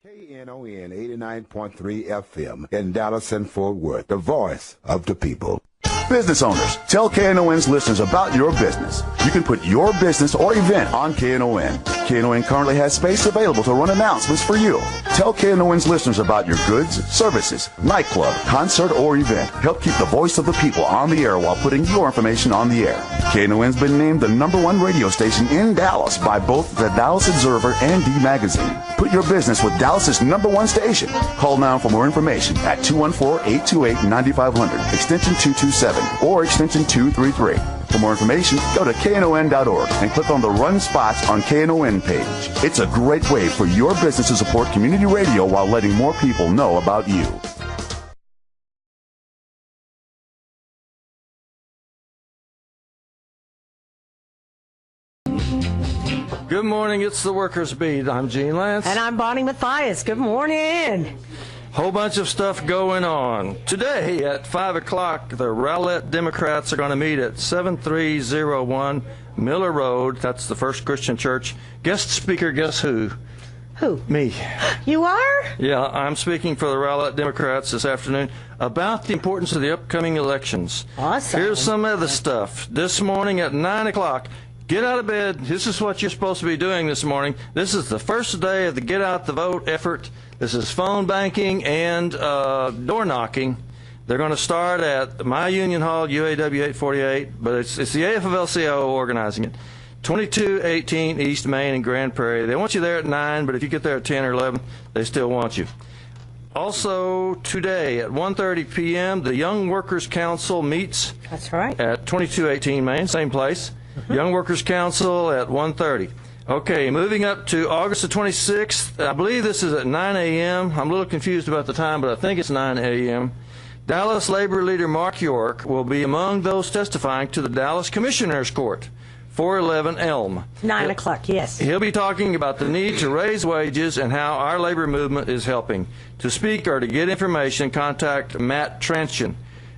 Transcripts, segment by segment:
Knon 89.3 FM in Dallas and Fort Worth, the voice of the people. Business owners, tell KNON's listeners about your business. You can put your business or event on KNON. KNON currently has space available to run announcements for you. Tell KNON's listeners about your goods, services, nightclub, concert, or event. Help keep the voice of the people on the air while putting your information on the air. KNON's been named the #1 radio station in Dallas by both the Dallas Observer and D Magazine. Put your business with Dallas's #1 station. Call now for more information at 214-828-9500, extension 227, or extension 233. For more information, go to knon.org and click on the Run Spots on KNON page. It's a great way for your business to support community radio while letting more people know about you. Good morning, it's the Workers' Beat. I'm Gene Lantz. And I'm Bonnie Mathias. Good morning. Whole bunch of stuff going on. Today at 5 o'clock, the Rowlett Democrats are going to meet at 7301 Miller Road. That's the First Christian Church. Guest speaker, guess who? Who? Me. You are? Yeah, I'm speaking for the Rowlett Democrats this afternoon about the importance of the upcoming elections. Awesome. Here's some other stuff. This morning at 9 o'clock, get out of bed. This is what you're supposed to be doing this morning. This is the first day of the Get Out the Vote effort. This is phone banking and door knocking. They're going to start at My Union Hall, UAW 848, but it's the AFL-CIO organizing it. 2218 East Main and Grand Prairie. They want you there at 9, but if you get there at 10 or 11, they still want you. Also today at 1:30 p.m., the Young Workers Council meets. That's right. At 2218 Main, same place. Young Workers Council at 1:30. Okay, moving up to August the 26th. I believe this is at 9 a.m. I'm a little confused about the time, but I think it's 9 a.m. Dallas Labor Leader Mark York will be among those testifying to the Dallas Commissioners Court, 411 Elm. 9 o'clock, yes. He'll be talking about the need to raise wages and how our labor movement is helping. To speak or to get information, contact Matt Tranchen,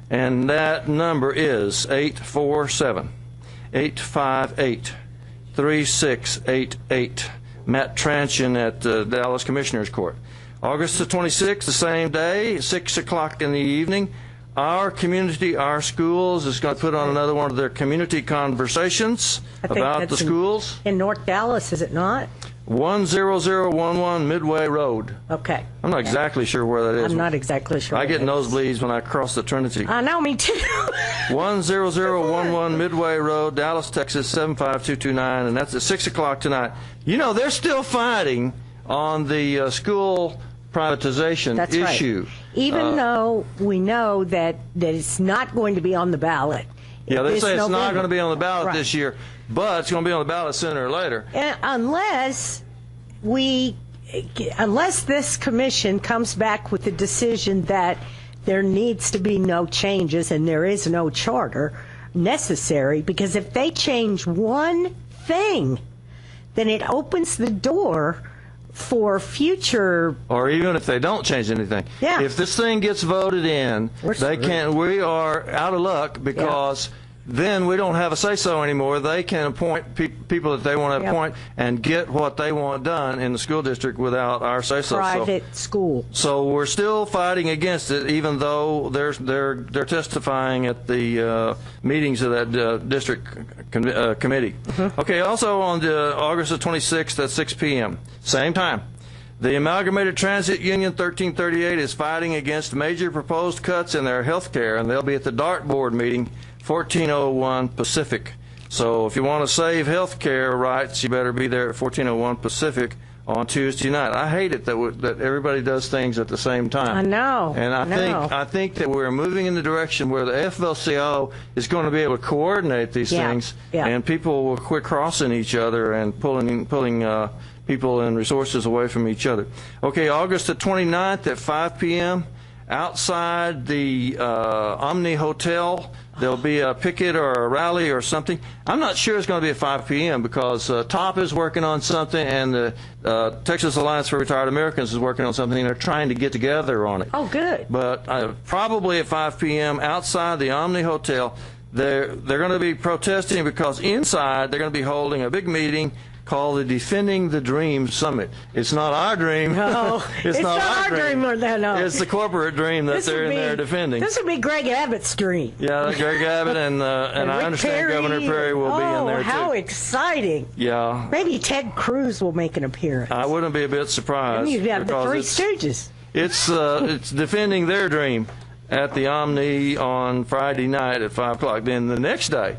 and that number is 847-858-3688. Matt Tranchen at the Dallas Commissioners Court. August the 26th, the same day, 6 o'clock in the evening, our community, our schools is going to put on another one of their community conversations about the schools. In North Dallas, is it not? 10011 Midway Road. Okay. I'm not exactly sure where that is. I'm not exactly sure. I get nosebleeds when I cross the Trinity. I know, me too. 10011 Midway Road, Dallas, Texas, 75229, and that's at 6 o'clock tonight. You know, they're still fighting on the school privatization issue. Right. Even though we know that it's not going to be on the ballot. Yeah, they say it's not going to be on the ballot right. this year, but it's going to be on the ballot sooner or later. And unless this commission comes back with a decision that there needs to be no changes and there is no charter necessary, because if they change one thing, then it opens the door for future, or even if they don't change anything. Yeah. If this thing gets voted in, we are out of luck, because then we don't have a say-so anymore. They can appoint people that they want to appoint and get what they want done in the school district without our say-so. Private school. So we're still fighting against it, even though they're testifying at the meetings of that district committee. Okay, also on August the 26th at 6 p.m., same time, the Amalgamated Transit Union 1338 is fighting against major proposed cuts in their health care, and they'll be at the dartboard meeting, 1401 Pacific. So if you want to save health care rights, you better be there at 1401 Pacific on Tuesday night. I hate it that everybody does things at the same time. I know. And I think that we're moving in the direction where the AFL-CIO is going to be able to coordinate these things, and people will quit crossing each other and pulling people and resources away from each other. Okay, August the 29th at 5 p.m. outside the Omni Hotel, there'll be a picket or a rally or something. I'm not sure it's going to be at 5 p.m. because TOP is working on something, and the Texas Alliance for Retired Americans is working on something, and they're trying to get together on it. Oh, good. But probably at 5 p.m. outside the Omni Hotel. They're going to be protesting because inside they're going to be holding a big meeting called the Defending the Dream Summit. It's not our dream. No, it's not our dream. No. It's the corporate dream that they're in there defending. This would be Greg Abbott's dream. Yeah, Greg Abbott and I understand Perry, Governor Perry will be in there too. How exciting! Yeah. Maybe Ted Cruz will make an appearance. I wouldn't be a bit surprised. And you have the Three Stooges. It's defending their dream at the Omni on Friday night at 5 o'clock. Then the next day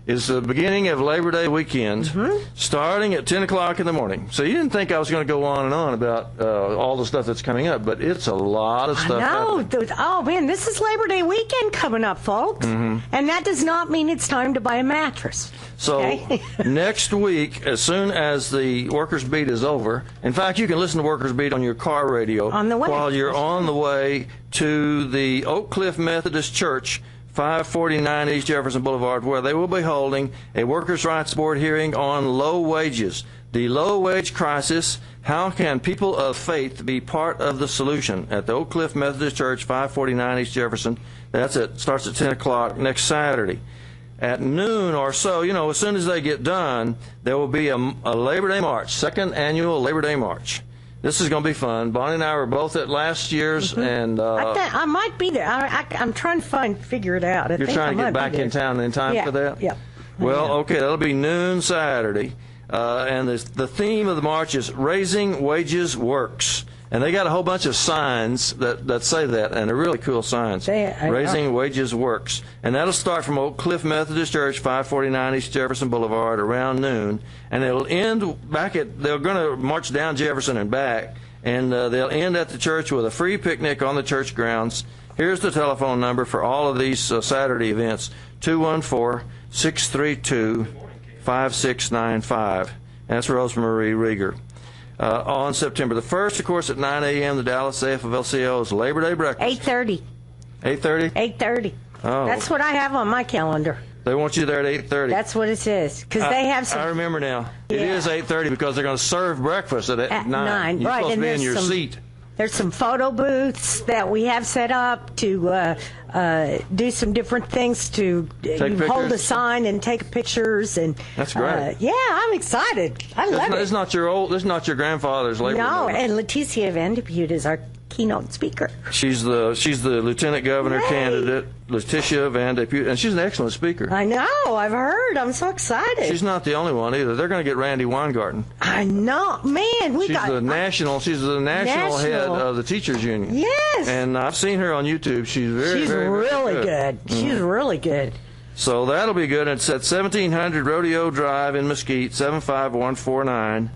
is the beginning of Labor Day weekend, starting at 10 o'clock in the morning. So you didn't think I was going to go on and on about all the stuff that's coming up, but it's a lot of stuff. I know. Oh, man, this is Labor Day weekend coming up, folks. And that does not mean it's time to buy a mattress. So next week, as soon as the Workers' Beat is over, in fact, you can listen to Workers' Beat on your car radio on the way. While you're on the way to the Oak Cliff Methodist Church, 549 East Jefferson Boulevard, where they will be holding a Workers' Rights Board hearing on low wages. The low wage crisis, how can people of faith be part of the solution? At the Oak Cliff Methodist Church, 549 East Jefferson. Starts at 10 o'clock next Saturday. At noon or so, as soon as they get done, there will be a Labor Day March, second annual Labor Day March. This is going to be fun. Bonnie and I were both at last year's, and I might be there. I'm trying to figure it out. You're trying to get back in town in time for that? Yeah. Well, okay, that'll be noon Saturday, and the theme of the march is Raising Wages Works. And they got a whole bunch of signs that say that, and they're really cool signs. Raising Wages Works. And that'll start from Oak Cliff Methodist Church, 549 East Jefferson Boulevard, around noon. And it'll end they're going to march down Jefferson and back, and they'll end at the church with a free picnic on the church grounds. Here's the telephone number for all of these Saturday events, 214-632-5695. That's Rosemary Rieger. On September the 1st, of course, at 9 a.m., the Dallas AFL-CIO's Labor Day breakfast. 8:30. 8:30? 8:30. Oh. That's what I have on my calendar. They want you there at 8:30. That's what it says. Because they have some. I remember now. Yeah. It is 8:30 because they're going to serve breakfast at 9. You're supposed to be in your seat. There's some photo booths that we have set up to do some different things to hold a sign and take pictures and. That's great. Yeah, I'm excited. I love it. It's not your grandfather's labor. No, and Leticia Van de Putte is our keynote speaker. She's the lieutenant governor candidate, Leticia Van de Putte, and she's an excellent speaker. I know. I've heard. I'm so excited. She's not the only one either. They're going to get Randy Weingarten. I know, man. She's the national head of the teachers union. Yes. And I've seen her on YouTube. She's really good. Mm-hmm. She's really good. So that'll be good. It's at 1700 Rodeo Drive in Mesquite, 75149.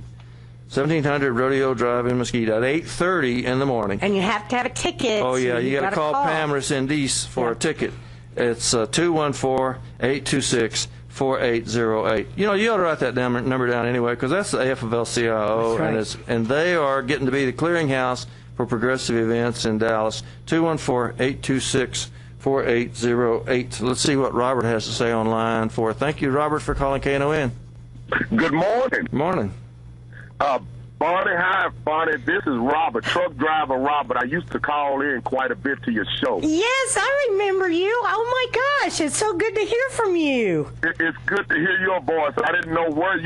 1700 Rodeo Drive in Mesquite at 8:30 in the morning. And you have to have a ticket. Oh, yeah. You got to call Pamela Sindis for a ticket. It's 214-826-4808. You ought to write that number down anyway, because that's the AFL-CIO, right. and they are getting to be the clearinghouse for progressive events in Dallas. 214-826-4808. Let's see what Robert has to say online for. Thank you, Robert, for calling KNON. Good morning. Morning. Bonnie, hi, Bonnie. This is Robert, truck driver Robert. I used to call in quite a bit to your show. Yes, I remember you. Oh, my gosh. It's so good to hear from you. It's good to hear your voice. I didn't know what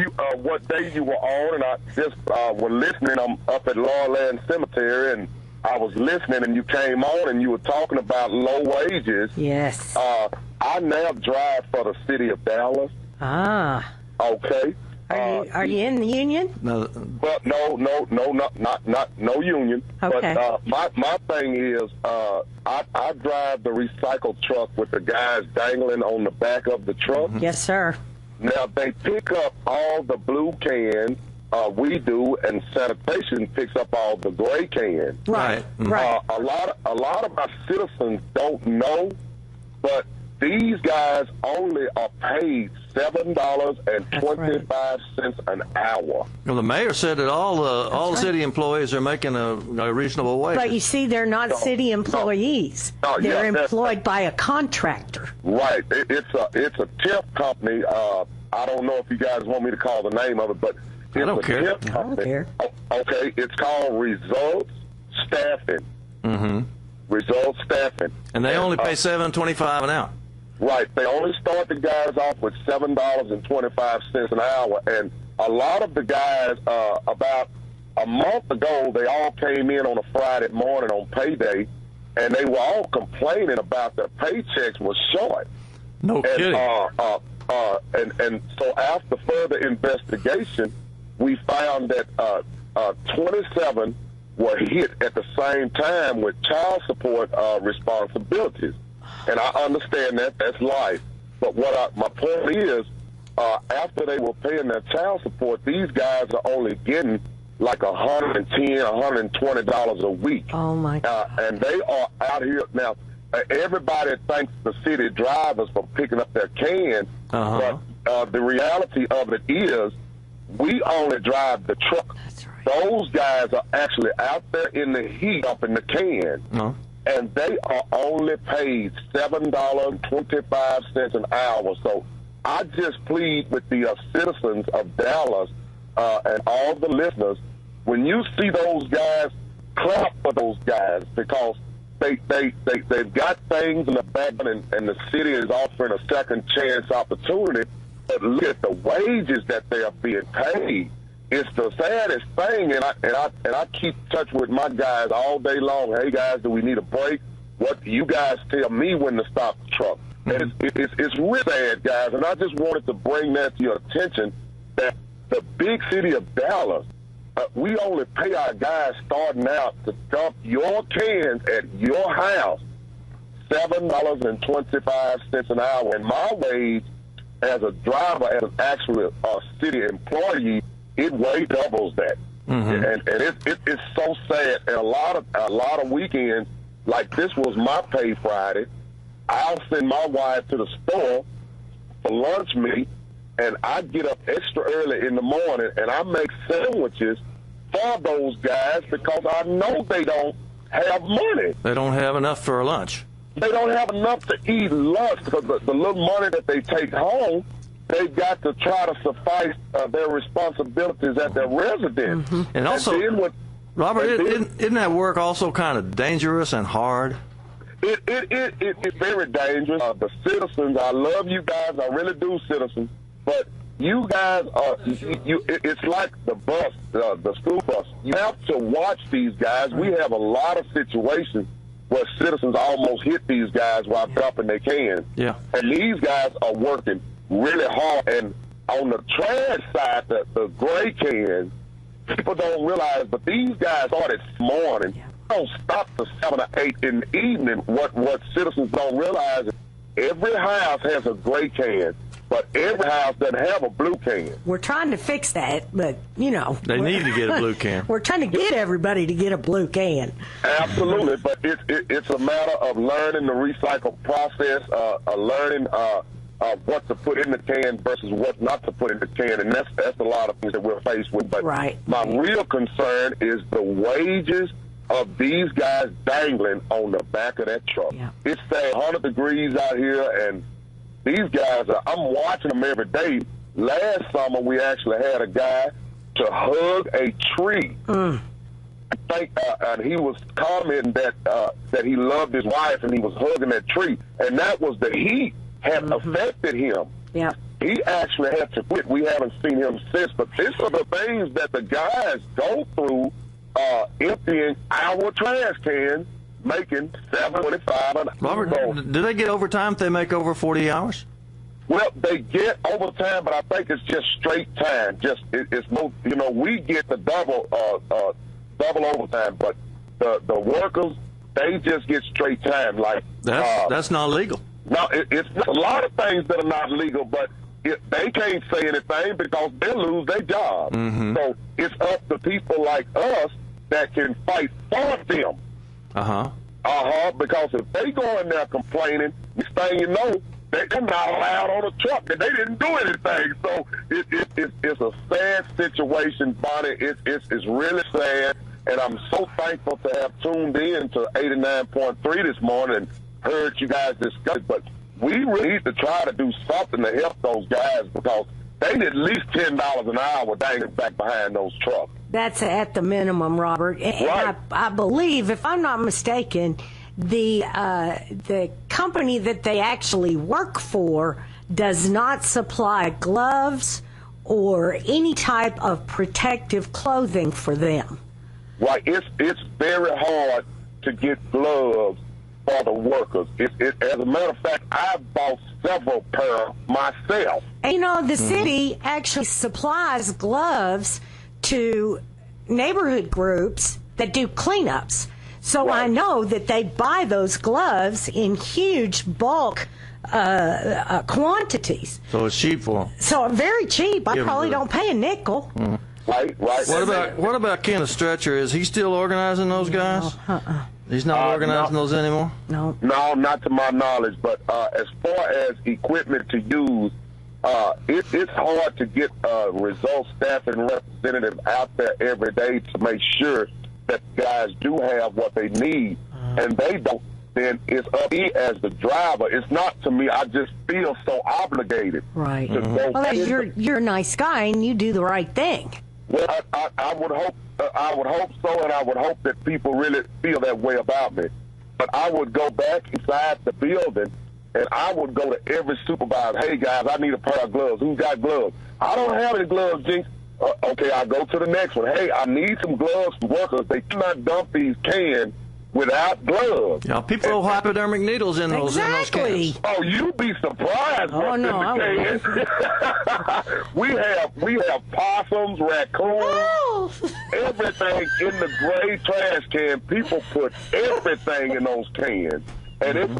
day you were on, and I just was listening. I'm up at Lawland Cemetery, and I was listening, and you came on, and you were talking about low wages. Yes. I now drive for the city of Dallas. Ah. Okay. Are you in the union? No. But no union. Okay. But my thing is, I drive the recycle truck with the guys dangling on the back of the truck. Yes, sir. Now they pick up all the blue cans. We do, and sanitation picks up all the gray cans. Right. A lot of our citizens don't know, but these guys only are paid $7.25 an hour. Well, the mayor said that all the city employees are making a reasonable wage. But you see, they're not city employees. They're employed by a contractor. Right. It's a tip company. I don't know if you guys want me to call the name of it, but it's I don't care. Tip company. I don't care. Okay. It's called Results Staffing. Mm-hmm. Results Staffing. And they only pay $7.25 an hour. Right. They only start the guys off with $7.25 an hour, and a lot of the guys, about a month ago, they all came in on a Friday morning on payday, and they were all complaining about their paychecks was short. No kidding. And so after further investigation, we found that 27 were hit at the same time with child support responsibilities. And I understand that. That's life. But my point is, after they were paying their child support, these guys are only getting like $110, $120 a week. Oh, my God. And they are out here now. Everybody thanks the city drivers for picking up their cans, but the reality of it is we only drive the truck. That's right. Those guys are actually out there in the heat up in the can, and they are only paid $7.25 an hour. So I just plead with the citizens of Dallas and all the listeners, when you see those guys, clap for those guys, because they've got things in the back, and the city is offering a second chance opportunity. But look at the wages that they are being paid. It's the saddest thing, and I keep touch with my guys all day long. Hey guys, do we need a break? What do you guys tell me when to stop the truck? And it's really sad, guys. And I just wanted to bring that to your attention that the big city of Dallas, we only pay our guys starting out to dump your cans at your house $7.25 an hour. And my wage as a driver, as an actual city employee, it way doubles that. And it's so sad. And a lot of weekends, like this was my pay Friday, I'll send my wife to the store for lunch meat, and I get up extra early in the morning and I make sandwiches for those guys because I know they don't have money. They don't have enough for a lunch. They don't have enough to eat lunch because the little money that they take home, they've got to try to suffice their responsibilities at their residence. And also, Robert, isn't that work also kind of dangerous and hard? It's very dangerous. The citizens, I love you guys. I really do, citizens. But you guys are, it's like the bus, the school bus. You have to watch these guys. We have a lot of situations where citizens almost hit these guys while dumping their cans. Yeah. And these guys are working really hard. And on the trash side, the gray cans, people don't realize, but these guys started this morning. Yeah. Don't stop till 7 or 8 in the evening. What citizens don't realize is every house has a gray can, but every house doesn't have a blue can. We're trying to fix that, but, you know. They need to get a blue can. We're trying to get everybody to get a blue can. Absolutely, but it's a matter of learning the recycle process, learning what to put in the can versus what not to put in the can, and that's a lot of things that we're faced with. But my real concern is the wages of these guys dangling on the back of that truck. Yeah. It's 100 degrees out here, and these guys I'm watching them every day. Last summer, we actually had a guy to hug a tree. I think, and he was commenting that he loved his wife, and he was hugging that tree, and that was the heat had affected him. Yeah. He actually had to quit. We haven't seen him since, but these are the things that the guys go through, emptying our trash cans, making $7.25 an hour. Robert, do they get overtime if they make over 40 hours? Well, they get overtime, but I think it's just straight time. It's no, we get the double overtime, but the workers, they just get straight time. Like that's not legal. No, it's a lot of things that are not legal, but they can't say anything because they'll lose their job. So it's up to people like us that can fight for them. Because if they go in there complaining, next thing you know, they come out loud on a truck that they didn't do anything. So it's a sad situation, Bonnie. It's really sad, and I'm so thankful to have tuned in to 89.3 this morning and heard you guys discuss it. But we really need to try to do something to help those guys because they need at least $10 an hour dangling back behind those trucks. That's at the minimum, Robert. And I believe, if I'm not mistaken, the company that they actually work for does not supply gloves or any type of protective clothing for them. Right. It's very hard to get gloves for the workers. As a matter of fact, I bought several pairs myself. And, you know, the city actually supplies gloves to neighborhood groups that do cleanups. So Right. I know that they buy those gloves in huge bulk quantities. So it's cheap for them. So very cheap. I Yeah, probably really. don't pay a nickel. Right. What about Ken the Stretcher? Is he still organizing those guys? He's not organizing no. those anymore? No. No, not to my knowledge. But as far as equipment to use, it's hard to get results staff and representatives out there every day to make sure that guys do have what they need, and they don't. Then it's up to me as the driver. It's not to me. I just feel so obligated. Right. To go Well, get you're a nice guy and you do the right thing. Well, I would hope. I would hope so, and I would hope that people really feel that way about me. But I would go back inside the building, and I would go to every supervisor. Hey guys, I need a pair of gloves. Who's got gloves? I don't have any gloves, Jinx. Okay, I go to the next one. Hey, I need some gloves for workers. They cannot dump these cans without gloves. Yeah, people throw hypodermic needles in those Exactly. cans. Oh, you'd be surprised. Oh, what's no, in the cans. we have possums, raccoons, Oh. everything in the gray trash can. People put everything in those cans, and it's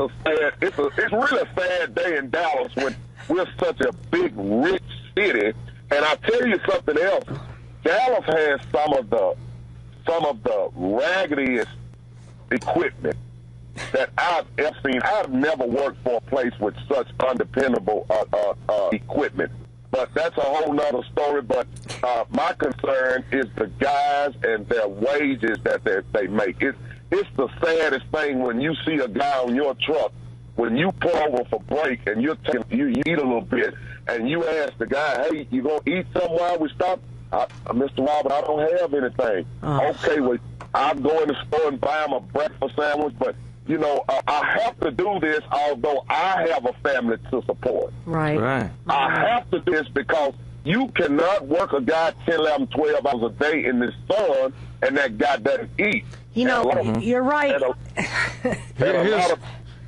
really a sad day in Dallas when we're such a big, rich city. And I tell you something else. Dallas has some of the raggediest equipment that I've ever seen. I've never worked for a place with such undependable equipment. But that's a whole nother story. But my concern is the guys and their wages that they make. It's the saddest thing when you see a guy on your truck, when you pull over for break and you eat a little bit, and you ask the guy, hey, you going to eat something while we stop? Mr. Robert, I don't have anything. Okay, well, I'll go in the store and buy him a breakfast sandwich, but, you know, I have to do this although I have a family to support. Right. I have to do this because you cannot work a guy 10, 11, 12 hours a day in the sun and that guy doesn't eat. You know, you're right.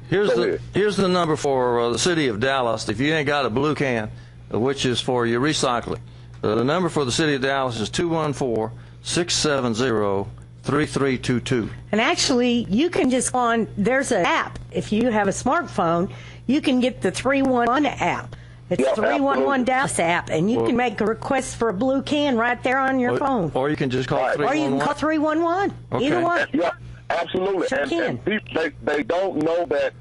Here's the number for the city of Dallas. If you ain't got a blue can, which is for your recycling, the number for the city of Dallas is 214-670-3322. And actually, you can just go on, there's an app. If you have a smartphone, you can get the 311 app. It's Yep, 311 absolutely. Dallas app, and you can make a request for a blue can right there on your phone. Or you can just call Right. 311. Or you can call 311. Okay. Either one. Yeah, absolutely. Sure can. And people, they don't know that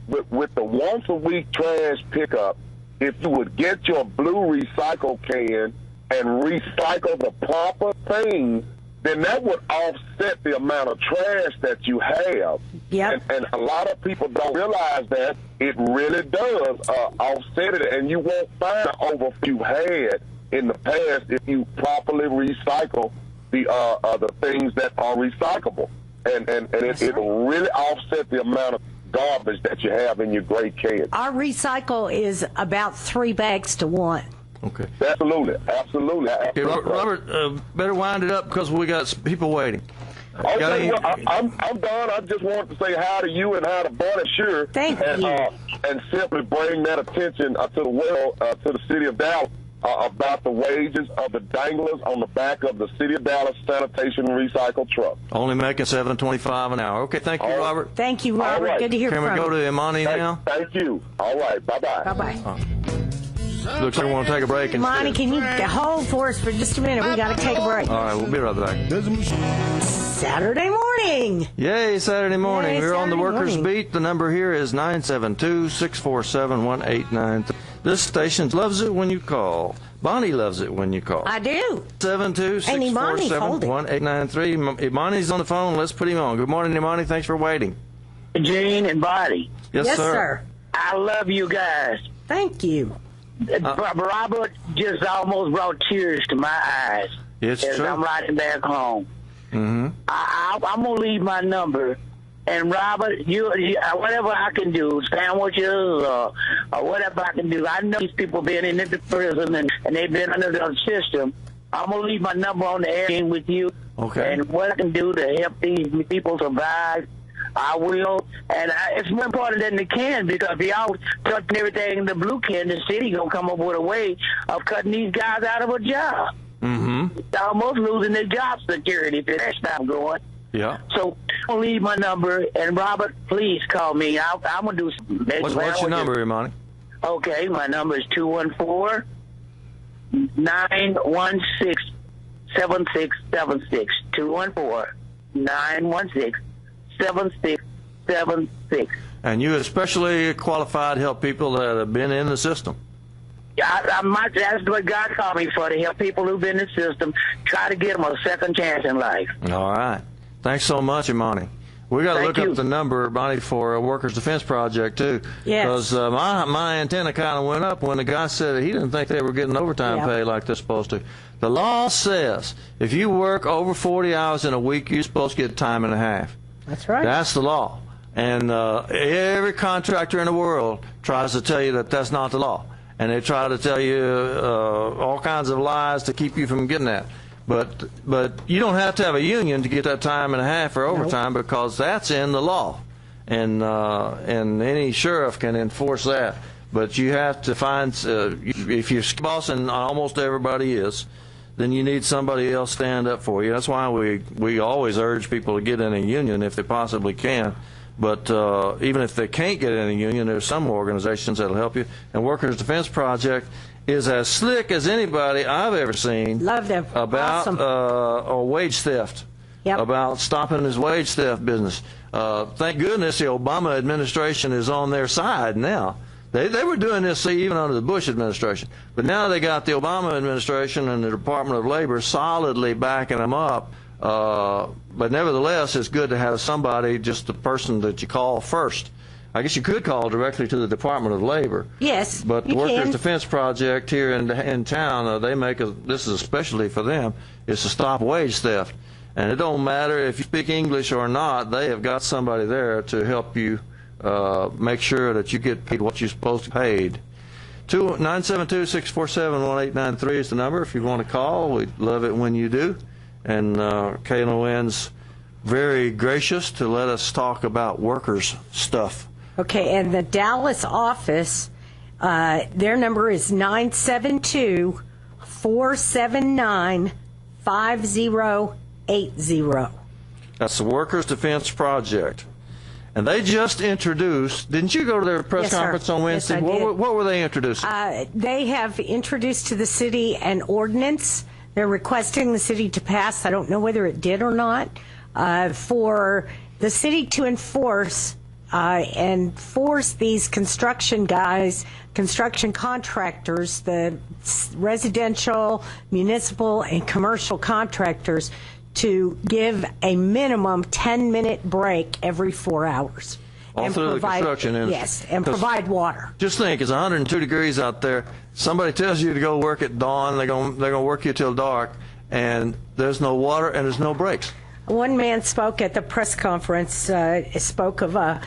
with the once-a-week trash pickup, if you would get your blue recycle can and recycle the proper things, then that would offset the amount of trash that you have. Yep. And a lot of people don't realize that it really does offset it, and you won't find the overflow you had in the past if you properly recycle the things that are recyclable. And it'll really offset the amount of garbage that you have in your gray can. Our recycle is about 3 bags to 1. Okay. Absolutely. Okay, Robert, better wind it up because we got people waiting. Okay, well, I'm done. I just wanted to say hi to you and hi to Bonnie Sure. Thank you. And simply bring that attention to the world, to the city of Dallas, about the wages of the danglers on the back of the City of Dallas sanitation recycle truck. Only making $7.25 an hour. Okay, thank you, Robert. Thank you, Robert. right. Good to hear Can from we you. go to Imani now? Thank you. All right. Bye-bye. Bye-bye. Looks like we want to take a break. Imani, can you hold for us for just a minute? We got to take a break. All right, we'll be right back. Saturday morning. Yay, Saturday morning. Yay, We're on the Saturday Workers morning. Beat. The number here is 972-647-1893. This station loves it when you call. Bonnie loves it when you call. I do. 72647-1893. Imani's on the phone. Let's put him on. Good morning, Imani. Thanks for waiting. Gene and Bonnie, Yes, sir. I love you guys. Thank you. Robert just almost brought tears to my eyes It's as true. I'm riding back home. I'm going to leave my number And Robert, you whatever I can do, sandwiches or whatever I can do. I know these people been in the prison and they've been under the system. I'm gonna leave my number on the air with you. Okay. And what I can do to help these people survive, I will. And it's more important than the can, because if y'all touching everything in the blue can, the city gonna come up with a way of cutting these guys out of a job. Mm-hmm. They're almost losing their job security if that's not going. Yeah. So I'll leave my number, and Robert, please call me. I'm gonna do. What's your number, Imani? Okay, my number is 214-916-7676. 214-916-7676. And you especially qualified to help people that have been in the system. That's what God called me for, to help people who've been in the system, try to give them a second chance in life. All right. Thanks so much, Imani. We got to look up the number, Imani, for a Workers' Defense Project, too. Yes. Because my antenna kind of went up when the guy said that he didn't think they were getting overtime pay like they're supposed to. The law says if you work over 40 hours in a week, you're supposed to get time and a half. That's right. That's the law. And every contractor in the world tries to tell you that that's not the law. And they try to tell you all kinds of lies to keep you from getting that. But you don't have to have a union to get that time and a half for overtime, because that's in the law, and any sheriff can enforce that. But you have to find if you're boss, and almost everybody is, then you need somebody else stand up for you. That's why we always urge people to get in a union if they possibly can. But even if they can't get in a union, there's some organizations that'll help you. And Workers' Defense Project is as slick as anybody I've ever seen. Love them. About Awesome. Wage theft. Yep. About stopping this wage theft business. Thank goodness the Obama administration is on their side now. They were doing this even under the Bush administration. But now they got the Obama administration and the Department of Labor solidly backing them up. But nevertheless, it's good to have somebody, just the person that you call first. I guess you could call directly to the Department of Labor. Yes, but the Workers' Defense Project here in town, they make this is especially for them, is to stop wage theft. And it don't matter if you speak English or not, they have got somebody there to help you make sure that you get paid what you're supposed to be paid. 972-647-1893 is the number if you want to call. We'd love it when you do. And KNON's very gracious to let us talk about workers' stuff. Okay, and the Dallas office, their number is 972-479-5080. That's the Workers' Defense Project. And they just introduced, didn't you go to their press conference on Wednesday? Yes, I did. What were they introducing? They have introduced to the city an ordinance. They're requesting the city to pass, I don't know whether it did or not, for the city to enforce these construction guys, construction contractors, the residential, municipal, and commercial contractors, to give a minimum 10-minute break every 4 hours. All through the construction industry. Yes, and provide water. Just think, it's 102 degrees out there. Somebody tells you to go work at dawn, they're going to work you till dark, and there's no water and there's no breaks. One man spoke at the press conference, spoke of a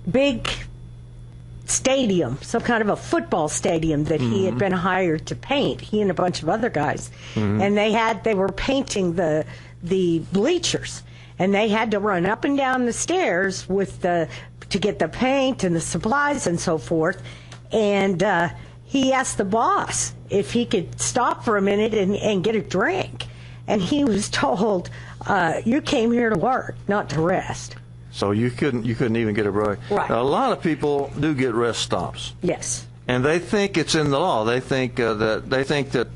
big stadium, some kind of a football stadium that he had been hired to paint, he and a bunch of other guys. And they were painting the bleachers, and they had to run up and down the stairs to get the paint and the supplies and so forth. And he asked the boss if he could stop for a minute and get a drink. And he was told, you came here to work, not to rest. So you couldn't even get a break. Right. Now, a lot of people do get rest stops. Yes. And they think it's in the law. They think that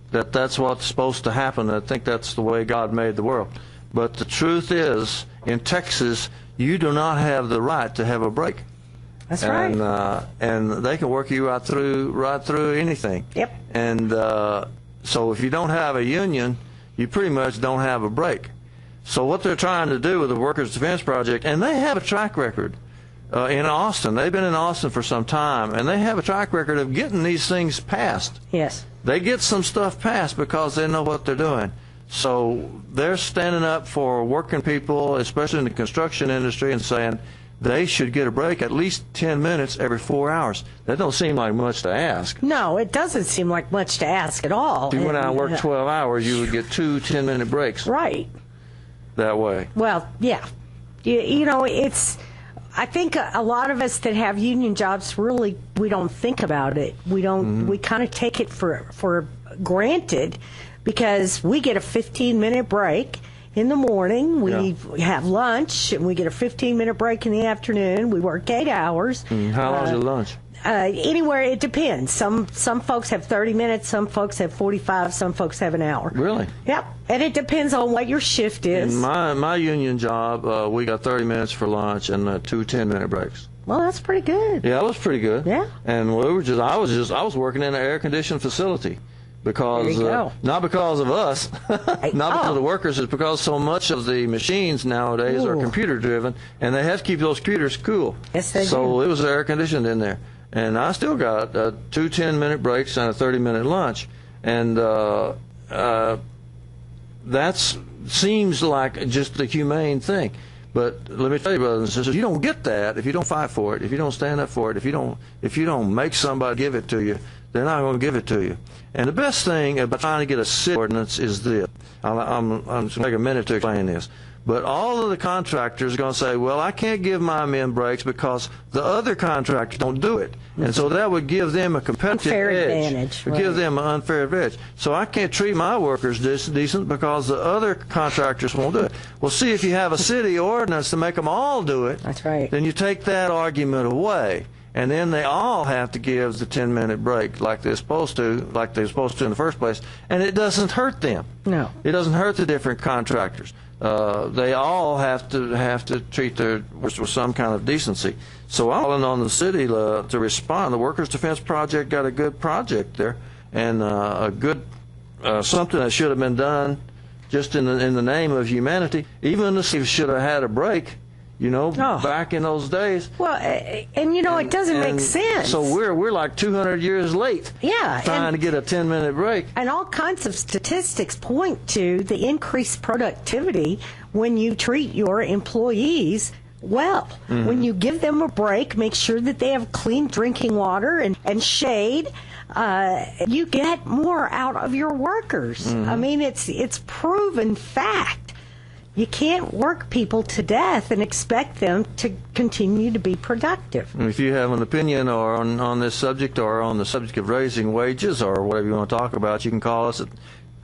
that's what's supposed to happen. I think that's the way God made the world. But the truth is, in Texas, you do not have the right to have a break. That's right. And they can work you right through anything. Yep. And so if you don't have a union, you pretty much don't have a break. So what they're trying to do with the Workers' Defense Project, and they have a track record in Austin. They've been in Austin for some time, and they have a track record of getting these things passed. Yes. They get some stuff passed because they know what they're doing. So they're standing up for working people, especially in the construction industry, and saying they should get a break at least 10 minutes every 4 hours. That don't seem like much to ask. No, it doesn't seem like much to ask at all. If you went out and worked 12 hours, you would get 2 10-minute breaks. Right. That way. Well, yeah. You know, I think a lot of us that have union jobs, really, we don't think about it. We don't. We kind of take it for granted, because we get a 15-minute break in the morning. We have lunch, and we get a 15-minute break in the afternoon. We work 8 hours. How long is your lunch? Anywhere, it depends. Some folks have 30 minutes, some folks have 45, some folks have an hour. Really? Yep. And it depends on what your shift is. In my union job, we got 30 minutes for lunch and 2 10-minute breaks. Well, that's pretty good. Yeah, that was pretty good. Yeah. And I was working in an air-conditioned facility. Because not because of us, not because of the workers, it's because so much of the machines nowadays are computer driven, and they have to keep those computers cool. Yes, they do. So it was air conditioned in there, and I still got 2 10-minute breaks and a 30-minute lunch, and that seems like just the humane thing. But let me tell you, brothers and sisters, you don't get that if you don't fight for it, if you don't stand up for it, if you don't make somebody give it to you. They're not going to give it to you. And the best thing about trying to get a city ordinance is this. I'm going to take a minute to explain this. But all of the contractors are going to say, well, I can't give my men breaks because the other contractors don't do it. And so that would give them a competitive edge. It would give them an unfair advantage. So I can't treat my workers decent because the other contractors won't do it. Well, see, if you have a city ordinance to make them all do it, that's right. Then you take that argument away. And then they all have to give the 10-minute break like they're supposed to in the first place. And it doesn't hurt them. No. It doesn't hurt the different contractors. They all have to treat their workers with some kind of decency. So I'm calling on the city to respond. The Workers' Defense Project got a good project there, and a good something that should have been done just in the name of humanity. Even the city should have had a break. Back in those days. Well, and it doesn't make sense. So we're like 200 years late. Yeah, trying to get a 10-minute break. And all kinds of statistics point to the increased productivity when you treat your employees well. When you give them a break, make sure that they have clean drinking water and shade. You get more out of your workers. I mean, it's proven fact. You can't work people to death and expect them to continue to be productive. If you have an opinion or on this subject or on the subject of raising wages or whatever you want to talk about, you can call us at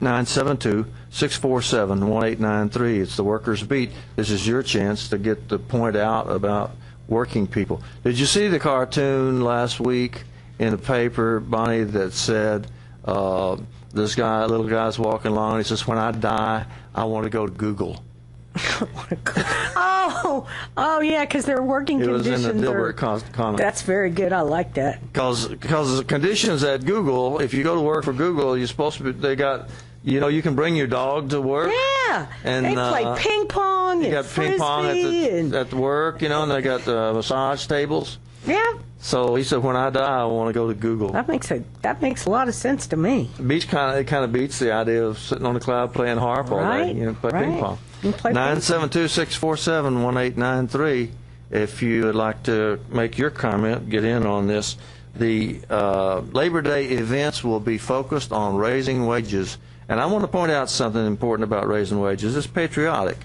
972-647-1893. It's the Workers Beat. This is your chance to get the point out about working people. Did you see the cartoon last week in the paper, Bonnie, that said this little guy's walking along and he says, when I die, I want to go to Google. Yeah, because their working conditions. It was in the Dilbert comment. That's very good. I like that. Because the conditions at Google, if you go to work for Google, you're supposed to be. They got, you can bring your dog to work. Yeah, and they play ping pong. You got ping pong at the work, and they got massage tables. Yeah. So he said, when I die, I want to go to Google. That makes a lot of sense to me. It kind of beats the idea of sitting on the cloud playing harp all day. Play ping pong. 972-647-1893. If you would like to make your comment, get in on this. The Labor Day events will be focused on raising wages. And I want to point out something important about raising wages. It's patriotic.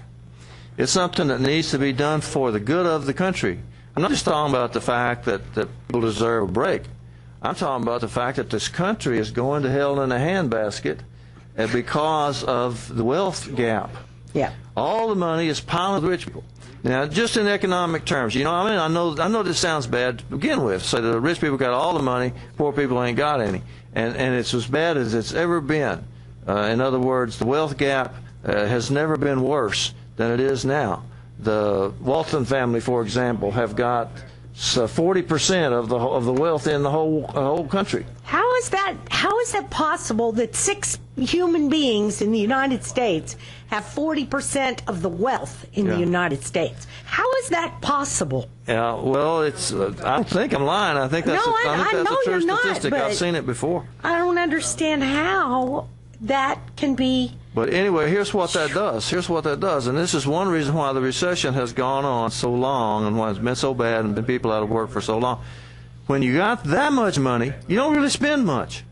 It's something that needs to be done for the good of the country. I'm not just talking about the fact that people deserve a break. I'm talking about the fact that this country is going to hell in a handbasket because of the wealth gap. Yeah. All the money is piling with rich people. Now, just in economic terms, I know this sounds bad to begin with. So the rich people got all the money, poor people ain't got any. And it's as bad as it's ever been. In other words, the wealth gap has never been worse than it is now. The Walton family, for example, have got 40% of the wealth in the whole country. How is that possible that 6 human beings in the United States have 40% of the wealth in the United States? How is that possible? Yeah, well, it's. I don't think I'm lying. I think that's a true statistic. I've seen it before. I don't understand how that can be But anyway, here's what that does. And this is one reason why the recession has gone on so long and why it's been so bad and been people out of work for so long. When you got that much money, you don't really spend much.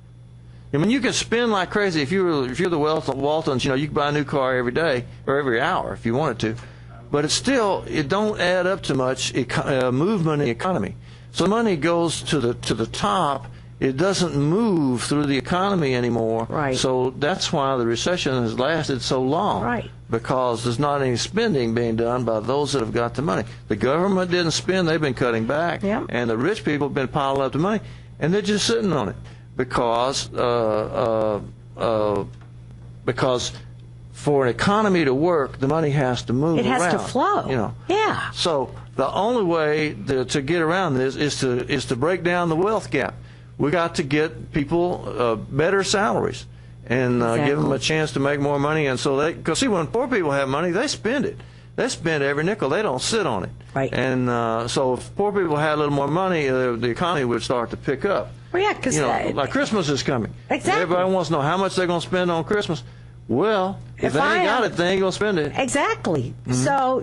I mean, you can spend like crazy. If you're the Waltons, you could buy a new car every day or every hour if you wanted to. But it don't add up to much movement in the economy. So money goes to the top. It doesn't move through the economy anymore. Right. So that's why the recession has lasted so long. Right. Because there's not any spending being done by those that have got the money. The government didn't spend; they've been cutting back, and the rich people have been piling up the money, and they're just sitting on it because for an economy to work, the money has to move. It has around, to flow. Yeah. So the only way to get around this is to break down the wealth gap. We got to get people better salaries and give them a chance to make more money. And so because see, when poor people have money, they spend it. They spend every nickel. They don't sit on it. Right. And so if poor people had a little more money, the economy would start to pick up. Well, yeah, because like Christmas is coming. Exactly. Everybody wants to know how much they're going to spend on Christmas. Well, if they ain't got it, they ain't going to spend it. Exactly. So,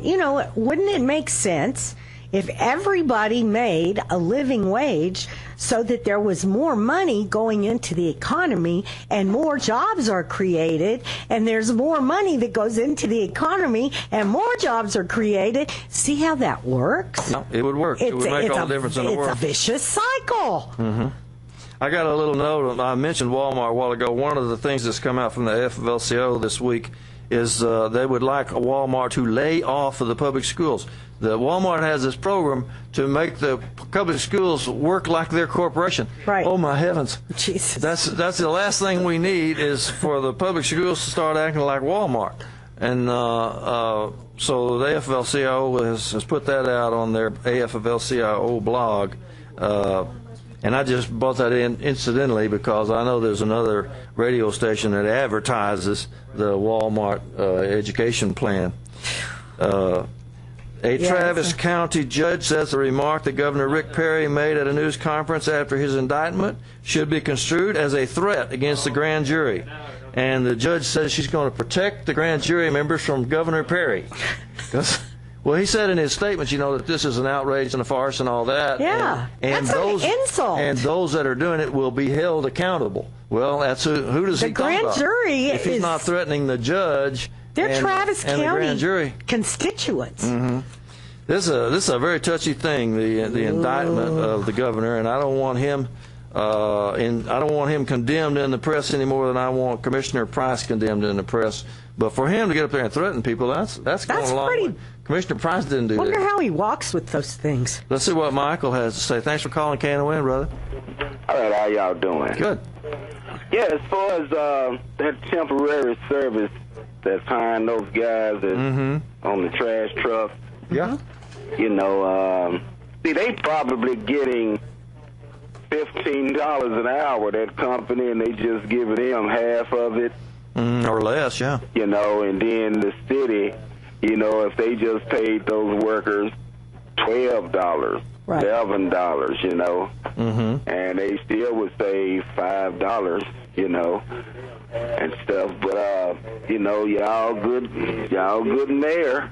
wouldn't it make sense if everybody made a living wage so that there was more money going into the economy and more jobs are created and there's more money that goes into the economy and more jobs are created? See how that works? No, it would work. It would make all the difference in the world. It's a vicious cycle. I got a little note. I mentioned Walmart a while ago. One of the things that's come out from the AFL-CIO this week is they would like Walmart to lay off of the public schools. The Walmart has this program to make the public schools work like their corporation. Right. Oh my heavens! Jesus. That's the last thing we need is for the public schools to start acting like Walmart. And so the AFL-CIO has put that out on their AFL-CIO blog. And I just brought that in incidentally because I know there's another radio station that advertises the Walmart education plan. Travis County judge says the remark that Governor Rick Perry made at a news conference after his indictment should be construed as a threat against the grand jury. And the judge says she's going to protect the grand jury members from Governor Perry. Well, he said in his statements, that this is an outrage and a farce and all that. Yeah, and that's those, an insult. And those that are doing it will be held accountable. Well, that's who does he talk about? The grand jury if he's not threatening the judge. They're Travis County the grand jury constituents. This is a very touchy thing, the indictment of the governor, and I don't want him condemned in the press any more than I want Commissioner Price condemned in the press. But for him to get up there and threaten people, that's going a long way. Commissioner Price didn't do that. Wonder how he walks with those things. Let's see what Michael has to say. Thanks for calling Knon, brother. All right, how y'all doing? Good. Yeah, as far as that temporary service that's hiring those guys on the trash truck. Yeah. See, they probably getting $15 an hour, that company, and they just giving them half of it. Or less, yeah. And then the city, if they just paid those workers $12, right. $11, and they still would save $5, and stuff. But y'all good mayor.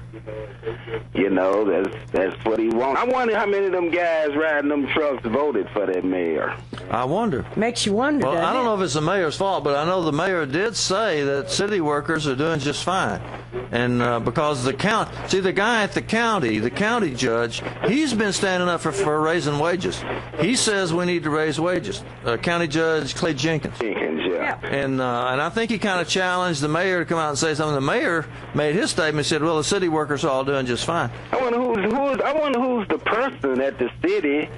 That's what he wants. I wonder how many of them guys riding them trucks voted for that mayor. I wonder. Makes you wonder. Well, I don't know if it's the mayor's fault, but I know the mayor did say that city workers are doing just fine. And because the guy at the county judge, he's been standing up for raising wages. He says we need to raise wages. County Judge Clay Jenkins. Yeah. And I think he kind of challenged the mayor to come out and say something. The mayor made his statement, said, well, the city workers are all doing just fine. I wonder who's the person at the city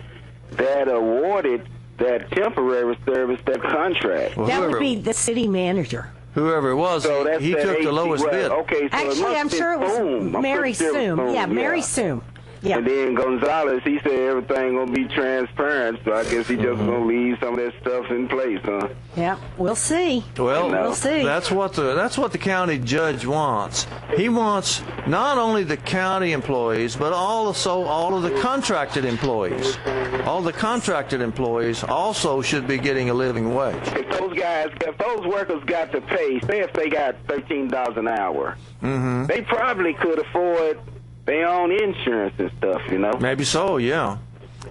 that awarded that temporary service, that contract. Well, that would be the city manager. Whoever it was, so he took the lowest bid. Okay, so actually, I'm sure it was Mary Soom. Yeah, Mary Soom. Yeah. And then Gonzalez, he said everything gonna be transparent, so I guess he just gonna leave some of that stuff in place, huh? Yeah, we'll see. Well, we'll see. That's what the county judge wants. He wants not only the county employees, but also all of the contracted employees. All the contracted employees also should be getting a living wage. If those workers got to pay, say if they got $13 an hour, they probably could afford their own insurance and stuff, you know? Maybe so, yeah.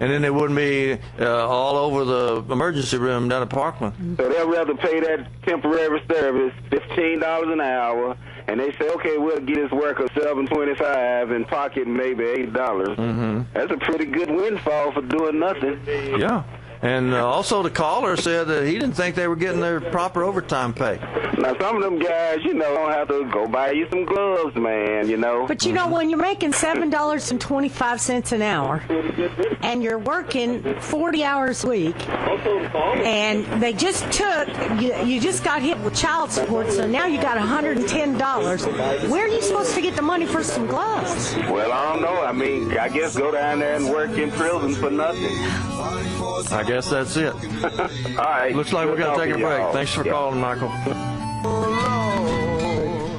And then it wouldn't be all over the emergency room down at Parkland. So they'll rather pay that temporary service $15 an hour, and they say, okay, we'll get this worker $7.25 and pocket maybe $8. That's a pretty good windfall for doing nothing. Yeah. And also the caller said that he didn't think they were getting their proper overtime pay. Now, some of them guys, you know, don't have to go buy you some gloves, man, you know. But, you know, when you're making $7.25 an hour and you're working 40 hours a week and they just took, you just got hit with child support, so now you got $110. Where are you supposed to get the money for some gloves? Well, I don't know. I mean, I guess go down there and work in prison for nothing. I guess that's it. All right. Looks like we're going to take a break. Thanks for calling, Michael.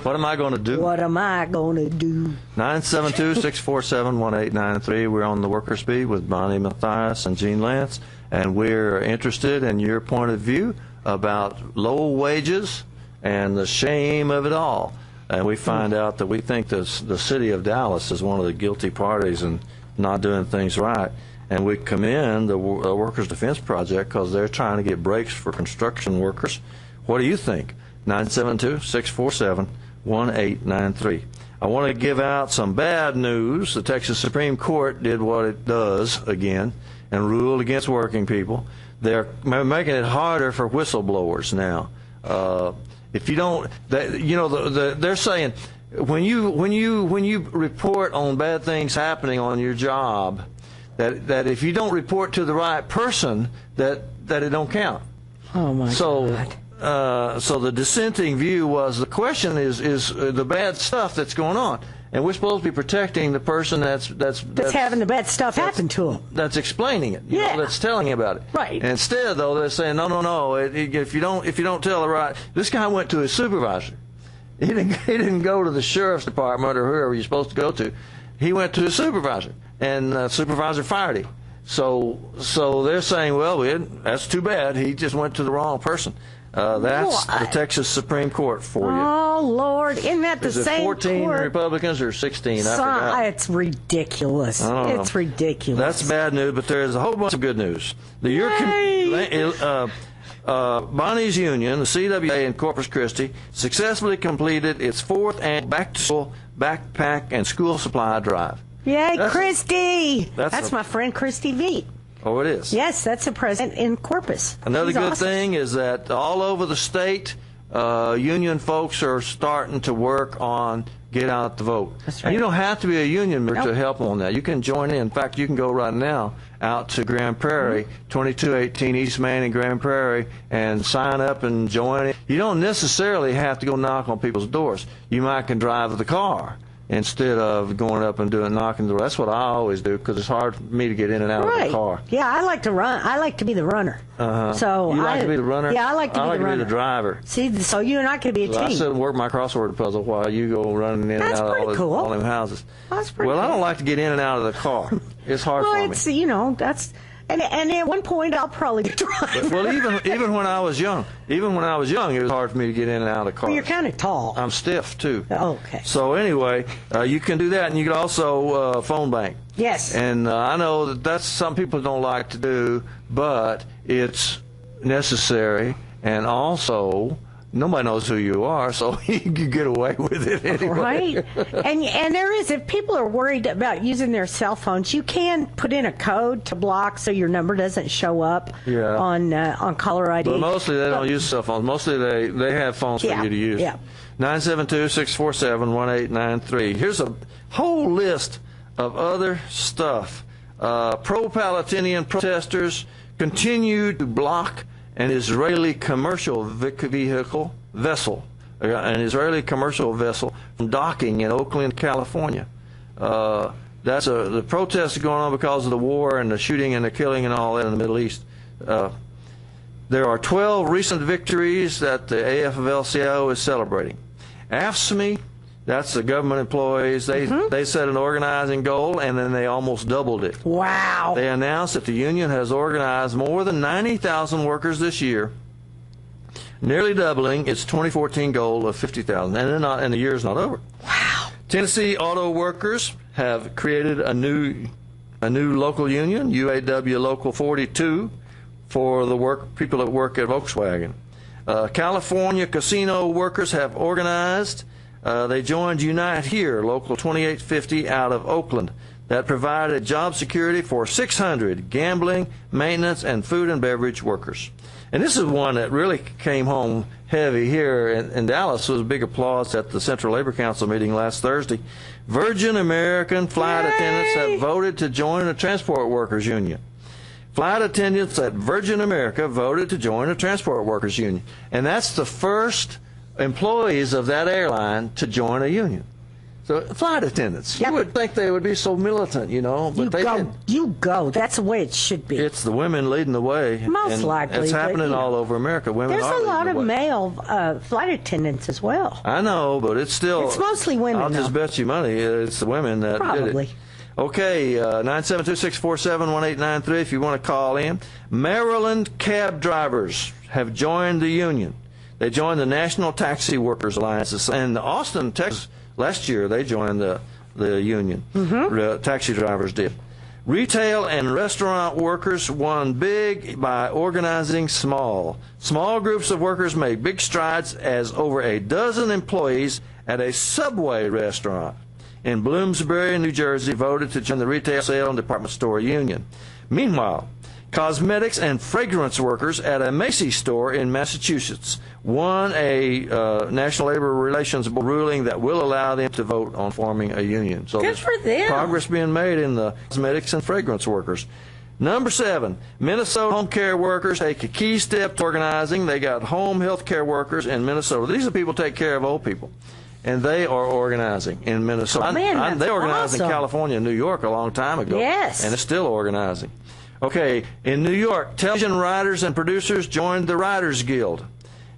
What am I going to do? What am I going to do? 972-647-1893. We're on the Workers' Beat with Bonnie Mathias and Gene Lantz, and we're interested in your point of view about low wages and the shame of it all. And we find out that we think the city of Dallas is one of the guilty parties in not doing things right. And we commend the Workers' Defense Project because they're trying to get breaks for construction workers. What do you think? 972-647-1893. I want to give out some bad news. The Texas Supreme Court did what it does again and ruled against working people. They're making it harder for whistleblowers now. If you don't, they're saying when you report on bad things happening on your job, that if you don't report to the right person, that it don't count. Oh my God. So the dissenting view was the question is the bad stuff that's going on, and we're supposed to be protecting the person that's having the bad stuff happen to them. That's explaining it. You know, that's telling you about it. Right. And instead, though, they're saying no. If you don't tell the right, this guy went to his supervisor. He didn't go to the sheriff's department or whoever you're supposed to go to. He went to his supervisor, and the supervisor fired him. So they're saying, well, that's too bad. He just went to the wrong person. That's the Texas Supreme Court for you. Oh, Lord. Isn't that the same court? Is it 14 Republicans or 16? I forgot. It's ridiculous. It's ridiculous. That's bad news, but there's a whole bunch of good news. Bonnie's Union, the CWA in Corpus Christi, successfully completed its 4th annual back-to-school backpack and school supply drive. Yay, Christy! That's my friend Christy Veet. Oh, it is? Yes, that's the president in Corpus. Another good thing is that all over the state, union folks are starting to work on get out the vote. That's right. And you don't have to be a union member to help on that. You can join in. In fact, you can go right now out to Grand Prairie, 2218 East Main in Grand Prairie, and sign up and join it. You don't necessarily have to go knock on people's doors. You might can drive the car instead of going up and knocking the door. That's what I always do because it's hard for me to get in and out of the car. Yeah, I like to run. I like to be the runner. So you like to be the runner? Yeah, I like to be the runner. I like to be the driver. See, so you and I could be a team. I sit and work my crossword puzzle while you go running in and out of all them houses. That's pretty cool. I don't like to get in and out of the car. It's hard for me. Well, it's, that's... And at one point, I'll probably drive. Well, even when I was young, it was hard for me to get in and out of the car. Well, you're kind of tall. I'm stiff too. Okay. So anyway, you can do that, and you can also phone bank. Yes. And I know that's some people don't like to do, but it's necessary, and also nobody knows who you are, so you can get away with it anyway. Right. And there is, if people are worried about using their cell phones, you can put in a code to block so your number doesn't show up on caller ID. But mostly they don't use cell phones. Mostly they have phones for you to use. Yeah. 972-647-1893. Here's a whole list of other stuff. Pro-Palestinian protesters continue to block an Israeli commercial vessel from docking in Oakland, California. The protests are going on because of the war and the shooting and the killing and all that in the Middle East. There are 12 recent victories that the AFL-CIO is celebrating. AFSCME, that's the government employees, they set an organizing goal, and then they almost doubled it. Wow. They announced that the union has organized more than 90,000 workers this year, nearly doubling its 2014 goal of 50,000, and the year's not over. Wow. Tennessee auto workers have created a new local union, UAW Local 42, for the people that work at Volkswagen. California casino workers have organized. They joined Unite Here, Local 2850 out of Oakland, that provided job security for 600 gambling, maintenance, and food and beverage workers. And this is one that really came home heavy here in Dallas. There was big applause at the Central Labor Council meeting last Thursday. Virgin American flight attendants have voted to join the Transport Workers Union. Flight attendants at Virgin America voted to join the Transport Workers Union. And that's the first employees of that airline to join a union. So flight attendants, you would think they would be so militant, but they didn't. You go. That's the way it should be. It's the women leading the way. Most likely. It's happening all over America. Women There's are a lot of leading the way. male flight attendants as well. I know, but it's still. It's mostly women. I'll just bet you money it's the women that Probably. did it. Okay, 972-647-1893 if you want to call in. Maryland cab drivers have joined the union. They joined the National Taxi Workers Alliance. And Austin, Texas, last year they joined the union. Taxi drivers did. Retail and restaurant workers won big by organizing small. Small groups of workers made big strides as over a dozen employees at a Subway restaurant in Bloomsbury, New Jersey, voted to join the Retail Sale and Department Store Union. Meanwhile, cosmetics and fragrance workers at a Macy's store in Massachusetts won a National Labor Relations Board ruling that will allow them to vote on forming a union. So good for them. Progress being made in the cosmetics and fragrance workers. Number 7, Minnesota home care workers take a key step to organizing. They got home health care workers in Minnesota. These are people who take care of old people. And they are organizing in Minnesota. Oh, man, they organized awesome. in California and New York a long time ago. Yes. And it's still organizing. Okay, in New York, television writers and producers joined the Writers Guild.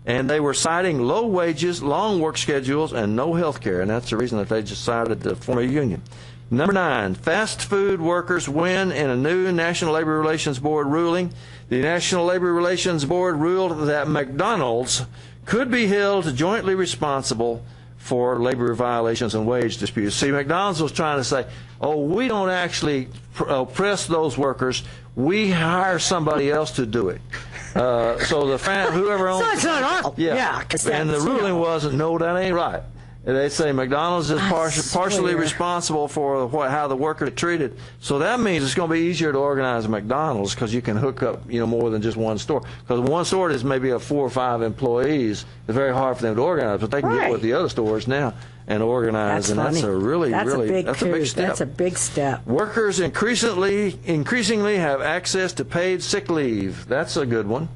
And they were citing low wages, long work schedules, and no health care. And that's the reason that they decided to form a union. Number 9, fast food workers win in a new National Labor Relations Board ruling. The National Labor Relations Board ruled that McDonald's could be held jointly responsible for labor violations and wage disputes. See, McDonald's was trying to say, we don't actually oppress those workers. We hire somebody else to do it. So whoever owns... So it's not our fault. Yeah, and the ruling wasn't, no, that ain't right. They say McDonald's is partially responsible for how the workers are treated. So that means it's going to be easier to organize McDonald's because you can hook up, more than just one store. Because one store is maybe 4 or 5 employees. It's very hard for them to organize, but they can get with the other stores now and organize. That's funny. That's a big step. That's a big step. Workers increasingly have access to paid sick leave. That's a good one,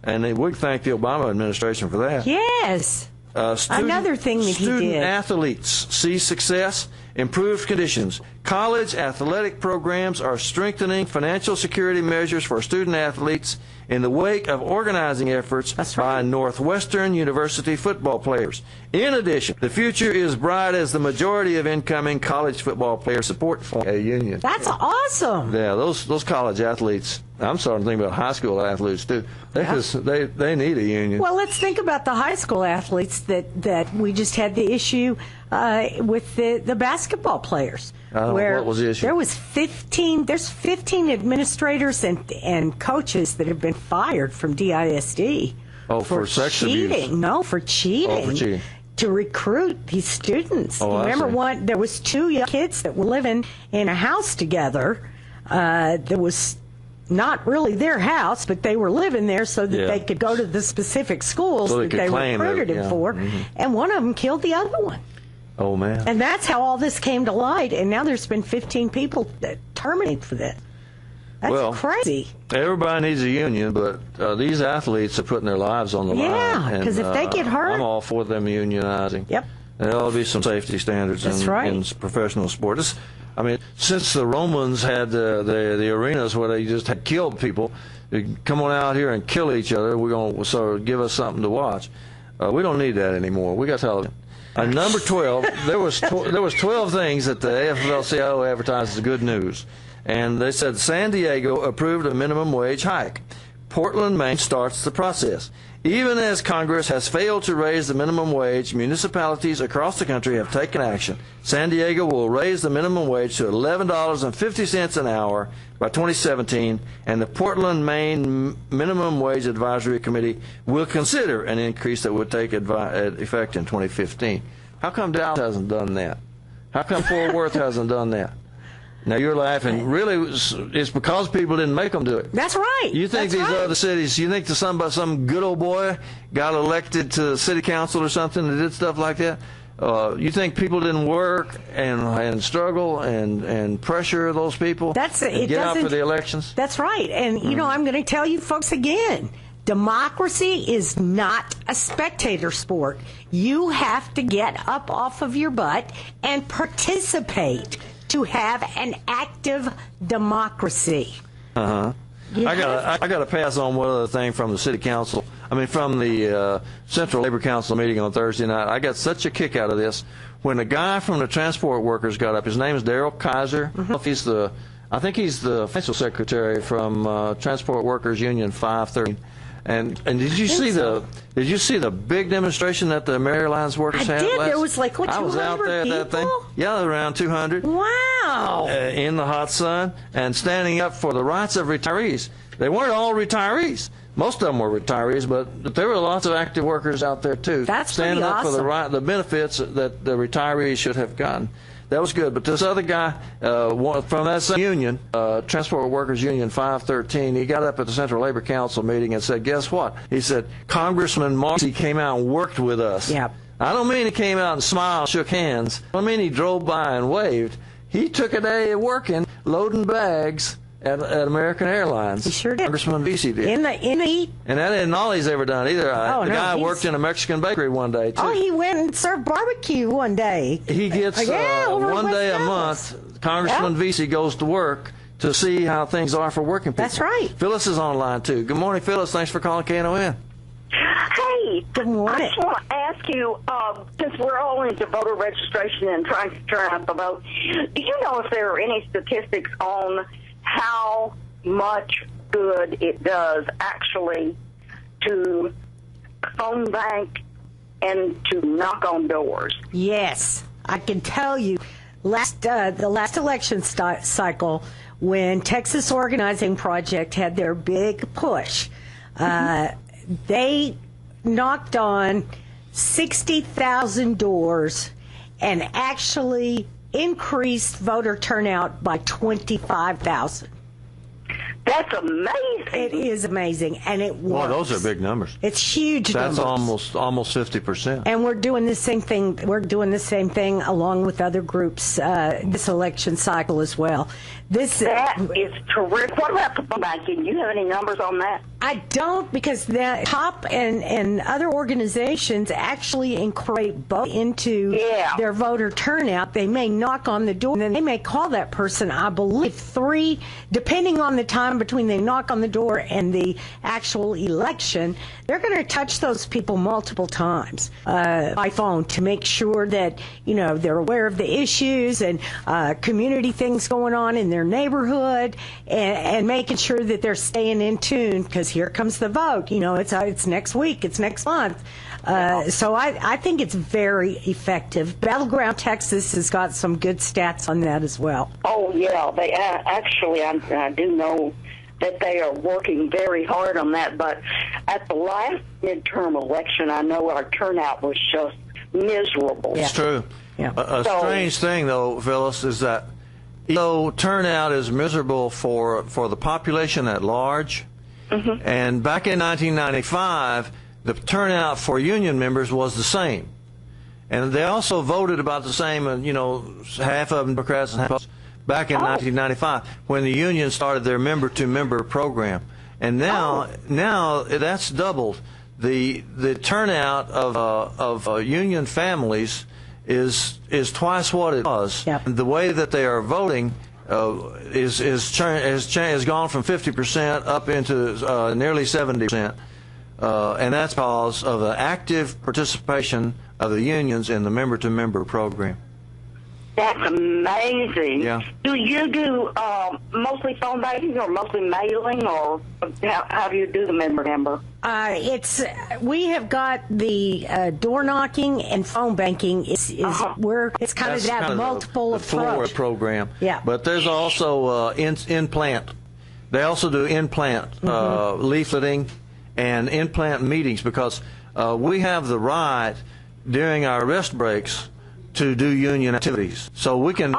and we thank the Obama administration for that. Yes. Another thing that he did. Student athletes see success, improved conditions. College athletic programs are strengthening financial security measures for student athletes in the wake of organizing efforts by Northwestern University football players. In addition, the future is bright as the majority of incoming college football players support a union. That's awesome. Yeah, those college athletes. I'm starting to think about high school athletes too. They need a union. Well, let's think about the high school athletes that we just had the issue with the basketball players. What was the issue? There's 15 administrators and coaches that have been fired from DISD. For sex cheating. abuse? No, for cheating. For cheating. To recruit these students. Remember there was 2 young kids that were living in a house together. There was not really their house, but they were living there so that they could go to the specific schools that they recruited him for, and one of them killed the other one. Oh, man. And that's how all this came to light, and now there's been 15 people that terminated for that. That's crazy. Everybody needs a union, but these athletes are putting their lives on the line. Yeah, because if they get hurt... I'm all for them unionizing. Yep. There ought to be some safety standards in professional sport. I mean, since the Romans had the arenas where they just had killed people, they come on out here and kill each other. We're going to sort of give us something to watch. We don't need that anymore. We got television. Number 12, there was 12 things that the AFL-CIO advertised as good news, and they said San Diego approved a minimum wage hike. Portland, Maine starts the process. Even as Congress has failed to raise the minimum wage, municipalities across the country have taken action. San Diego will raise the minimum wage to $11.50 an hour by 2017, and the Portland, Maine Minimum Wage Advisory Committee will consider an increase that would take effect in 2015. How come Dallas hasn't done that? How come Fort Worth hasn't done that? Now you're laughing. Really, it's because people didn't make them do it. That's right. You think these other cities? You think some good old boy got elected to city council or something and did stuff like that? You think people didn't work and struggle and pressure those people? Get out for the elections. That's right. And you know, I'm going to tell you folks again. Democracy is not a spectator sport. You have to get up off of your butt and participate to have an active democracy. I got to pass on one other thing from the city council. I mean, from the Central Labor Council meeting on Thursday night. I got such a kick out of this. When a guy from the transport workers got up, his name is Daryl Kaiser. I think he's the financial secretary from Transport Workers Union 513. And did you see the big demonstration that the Airlines workers had? There was like what, 200 I was out there at that thing. Yeah, around 200. Wow! In the hot sun and standing up for the rights of retirees. They weren't all retirees. Most of them were retirees, but there were lots of active workers out there too. That's standing pretty up awesome. for the benefits that the retirees should have gotten. That was good. But this other guy from that same union, Transport Workers Union 513, he got up at the Central Labor Council meeting and said, guess what? He said, Congressman Marcy came out and worked with us. Yep. I don't mean he came out and smiled, shook hands. I mean he drove by and waved. He took a day working, loading bags at American Airlines. He sure did. Congressman Vesey did. In the heat. And that isn't all he's ever done either. The guy worked in a Mexican bakery one day, too. Oh, he went and served barbecue one day. He gets one day a month. Congressman Vesey goes to work to see how things are for working people. That's right. Phyllis is online, too. Good morning, Phyllis. Thanks for calling KNON. Hey, good morning. I just want to ask you, since we're all into voter registration and trying to turn out the vote, do you know if there are any statistics on how much good it does actually to phone bank and to knock on doors? Yes, I can tell you. The last election cycle, when Texas Organizing Project had their big push, they knocked on 60,000 doors and actually increased voter turnout by 25,000. That's amazing. It is amazing, and it works. Well, those are big numbers. It's huge numbers. That's almost 50%. And we're doing the same thing. We're doing the same thing along with other groups this election cycle as well. That is terrific. What about the phone banking? Do you have any numbers on that? I don't, because the top and other organizations actually incorporate both into their voter turnout. They may knock on the door, and then they may call that person, I believe, 3, depending on the time between they knock on the door and the actual election. They're going to touch those people multiple times by phone to make sure that, you know, they're aware of the issues and community things going on in their neighborhood, and making sure that they're staying in tune, because here comes the vote. You know, it's next week, it's next month. So I think it's very effective. Battleground Texas has got some good stats on that as well. Oh, yeah. They actually, I do know that they are working very hard on that. But at the last midterm election, I know our turnout was just miserable. It's true. Yeah. A strange thing, though, Phyllis, is that though turnout is miserable for the population at large, and back in 1995, the turnout for union members was the same. And they also voted about the same, and, you know, half of them Democrats and half of them back in 1995 when the union started their member-to-member program. And now that's doubled. The turnout of union families is twice what it was. Yep. The way that they are voting has gone from 50% up into nearly 70%, and that's because of the active participation of the unions in the member-to-member program. That's amazing. Yeah. Do you do mostly phone banking or mostly mailing, or how do you do the member-member? We have got the door knocking and phone banking it's kind of that multiple the Florida approach program. Yeah. But there's also in-plant. They also do in-plant leafleting and in-plant meetings, because we have the right during our rest breaks to do union activities. So we can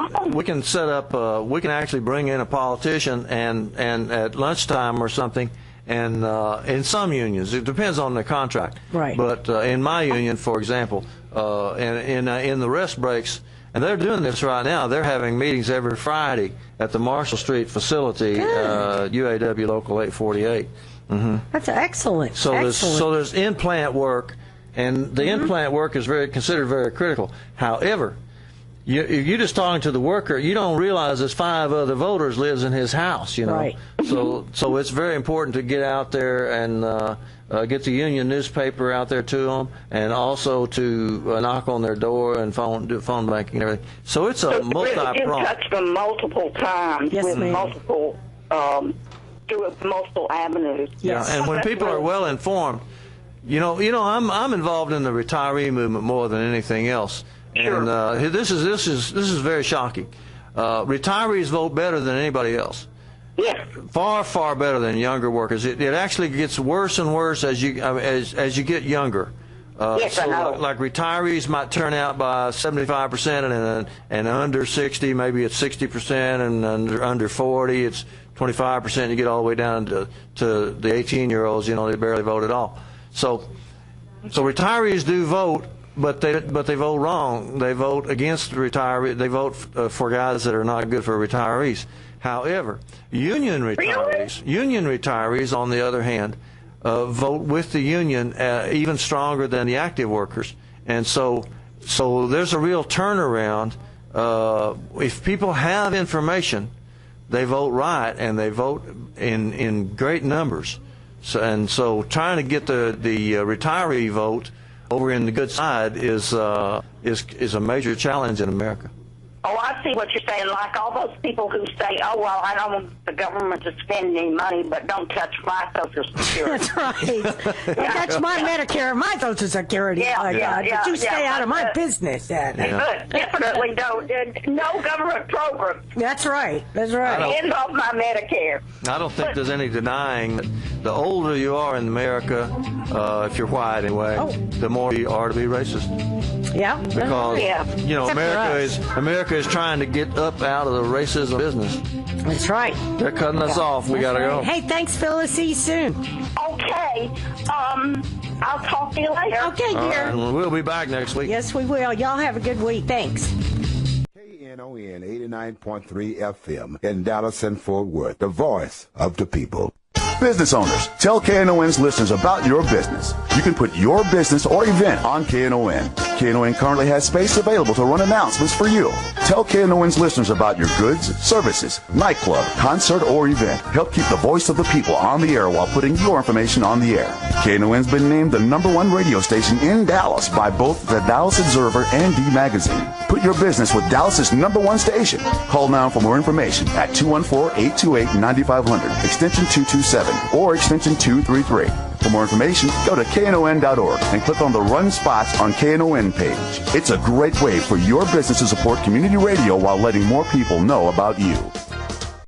set up we can actually bring in a politician and at lunchtime or something, and in some unions it depends on the contract. Right. But in my union, for example, in the rest breaks, and they're doing this right now, they're having meetings every Friday at the Marshall Street facility, UAW Local 848. That's excellent. So there's in-plant work. And the in-plant work is considered very critical. However, you're just talking to the worker. You don't realize there's 5 other voters lives in his house. You know, right. So it's very important to get out there and get the union newspaper out there to them, and also to knock on their door and do phone banking and everything. So it's a multi-pronged. You touch them multiple times with ma'am. multiple through multiple avenues. Yes. Yeah, and when people are well informed. You know, I'm involved in the retiree movement more than anything else, Sure. and this is very shocking. Retirees vote better than anybody else. Yes. Far better than younger workers. It actually gets worse and worse as you get younger. Yes, I know. Like retirees might turn out by 75%, and under 60 maybe it's 60%, and under 40 it's 25%. You get all the way down to the 18-year-olds. You know, they barely vote at all. So retirees do vote, but they vote wrong. They vote against the retiree. They vote for guys that are not good for retirees. However, union retirees, on the other hand, vote with the union even stronger than the active workers. And so there's a real turnaround. If people have information, they vote right, and they vote in great numbers. So trying to get the retiree vote over in the good side is a major challenge in America. Oh, I see what you're saying. Like all those people who say, "Oh, well, I don't want the government to spend any money, but don't touch my Social Security." That's right. Touch my Medicare and my Social Security. But you stay out of my business. Definitely don't. No government program. That's right. End off my Medicare. I don't think there's any denying that the older you are in America, if you're white anyway, the more you are to be racist. Yeah. Because you know, America is trying to get up out of the racism business. That's right. They're cutting us off. We gotta go. Hey, thanks, Phyllis. See you soon. Okay. I'll talk to you later. Okay, dear. And we'll be back next week. Yes, we will. Y'all have a good week. Thanks. Knon 89.3 FM in Dallas and Fort Worth, the voice of the people. Business owners, tell KNON's listeners about your business. You can put your business or event on KNON. KNON currently has space available to run announcements for you. Tell KNON's listeners about your goods, services, nightclub, concert, or event. Help keep the voice of the people on the air while putting your information on the air. KNON's been named the #1 radio station in Dallas by both the Dallas Observer and D Magazine. Put your business with Dallas's #1 station. Call now for more information at 214-828-9500, extension 227, or extension 233. For more information, go to KNON.org and click on the Run Spots on KNON page. It's a great way for your business to support community radio while letting more people know about you.